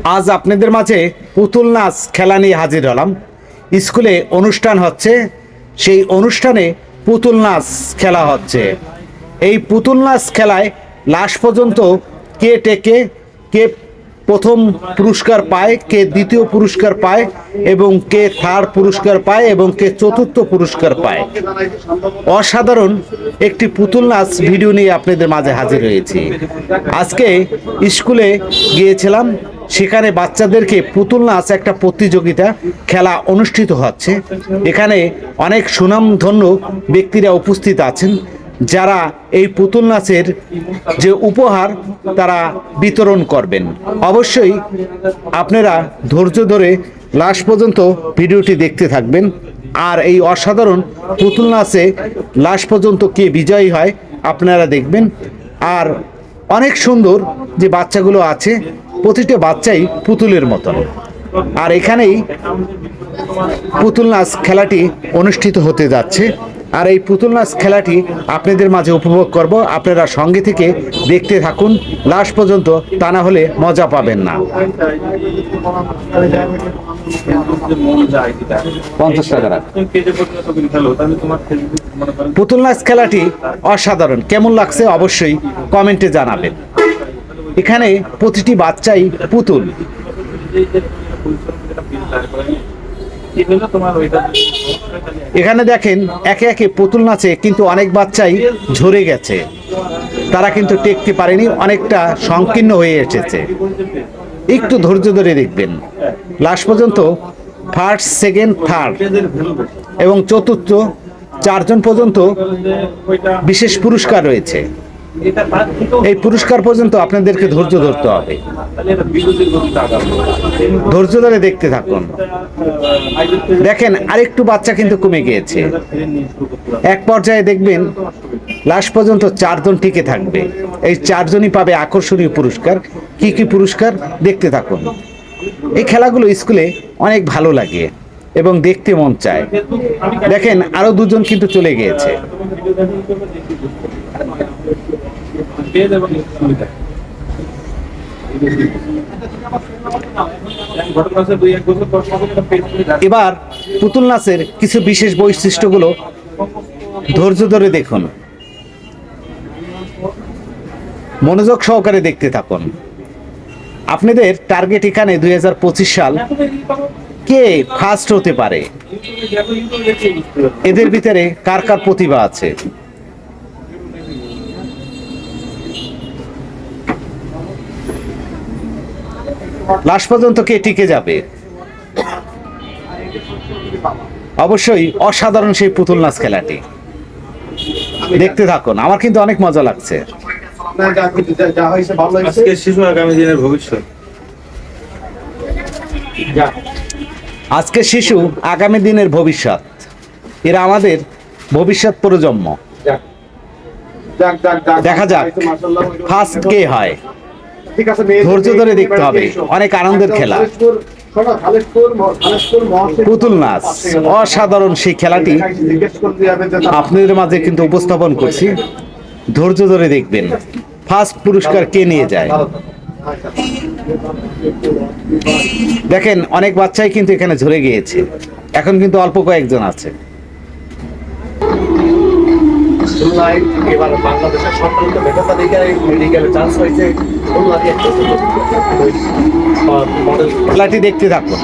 আজ আপনাদের মাঝে পুতুল নাচ খেলা নিয়ে হাজির হলাম। স্কুলে অনুষ্ঠান হচ্ছে, সেই অনুষ্ঠানে পুতুল নাচ খেলা হচ্ছে। এই পুতুল নাচ খেলায় লাস্ট পর্যন্ত কে টেকে, কে প্রথম পুরস্কার পায়, কে দ্বিতীয় পুরস্কার পায় এবং কে থার্ড পুরস্কার পায় এবং কে চতুর্থ পুরস্কার পায়। অসাধারণ একটি পুতুল নাচ ভিডিও নিয়ে আপনাদের মাঝে হাজির হয়েছি। আজকে স্কুলে গিয়েছিলাম, সেখানে বাচ্চাদেরকে পুতুল নাচ একটা প্রতিযোগিতা খেলা অনুষ্ঠিত হচ্ছে। এখানে অনেক সুনামধন্য ব্যক্তিরা উপস্থিত আছেন, যারা এই পুতুল নাচের যে উপহার তারা বিতরণ করবেন। অবশ্যই আপনারা ধৈর্য ধরে লাস্ট পর্যন্ত ভিডিওটি দেখতে থাকবেন। আর এই অসাধারণ পুতুল নাচে লাস্ট পর্যন্ত কে বিজয়ী হয় আপনারা দেখবেন। আর অনেক সুন্দর যে বাচ্চাগুলো আছে, প্রতিটা বাচ্চাই পুতুলের মতন। আর এখানেই পুতুল নাচ খেলাটি অনুষ্ঠিত হতে যাচ্ছে। আর এই পুতুল নাচ খেলাটি আপনাদের মাঝে উপভোগ করব। আপনারা সঙ্গে থেকে দেখতে থাকুন লাস্ট পর্যন্ত, তা না হলে মজা পাবেন না। 50 টাকা। পুতুল নাচ খেলাটি অসাধারণ, কেমন লাগছে অবশ্যই কমেন্টে জানাবেন। এখানে প্রতিটি বাচ্চাই পুতুল। এখানে দেখেন একে একে পুতুল নাচে কিন্তু অনেক বাচ্চাই ঝরে গেছে, তারা কিন্তু টেকতে পারেনি, অনেকটা সংকীর্ণ হয়ে এসেছে। একটু ধৈর্য ধরে দেখবেন লাস্ট পর্যন্ত। ফার্স্ট, সেকেন্ড, থার্ড এবং চতুর্থ 4 জন পর্যন্ত বিশেষ পুরস্কার রয়েছে। এই পুরস্কার পর্যন্ত আপনাদেরকে ধৈর্য ধরতে হবে। ধৈর্য ধরে দেখতে থাকুন। দেখেন আরেকটু বাচ্চা কিন্তু কমে গিয়েছে। এক পর্যায়ে দেখবেন লাস্ট পর্যন্ত 4 জন টিকে থাকবে। এই 4 জনই পাবে আকর্ষণীয় পুরস্কার। কি কি পুরস্কার দেখতে থাকুন। এই খেলাগুলো স্কুলে অনেক ভালো লাগে এবং দেখতে মন চায়। দেখেন আরো 2 জন কিন্তু চলে গিয়েছে। এবার পুতুল নাচের কিছু বিশেষ বৈশিষ্ট্যগুলো ধৈর্য ধরে দেখুন, মনোযোগ সহকারে দেখতে থাকুন। আপনাদের টার্গেট এখানে 2025 সাল কে ফার্স্ট হতে পারে, এদের ভিতরে কার কার প্রতিভা আছে। লাস্ট পর্যন্ত কে টিকে যাবে। অবশ্যই অসাধারণ সেই পুতুল নাচ খেলাটি দেখতে থাকুন। আমার কিন্তু অনেক মজা লাগছে। আজকে শিশু আগামী দিনের ভবিষ্যৎ। আজকে শিশু আগামী দিনের ভবিষ্যৎ, এরা আমাদের ভবিষ্যৎ প্রজন্ম। দেখা যাক ফার্স্ট কে হয়। ধৈর্য ধরে দেখতে হবে, অনেক আনন্দের খেলা। পুতুল নাচ অসাধারণ সেই খেলাটি আপনাদের মাঝে কিন্তু উপস্থাপন করছি। ধৈর্য ধরে দেখবেন ফার্স্ট পুরস্কার কে নিয়ে যায়। দেখেন অনেক বাচ্চাই কিন্তু এখানে ঝরে গিয়েছে, এখন কিন্তু অল্প কয়েকজন আছে। এবার বাংলাদেশের সম্মানিত মেডিকেলে চান্স হয়েছে। খেলাটি দেখতে থাকুন।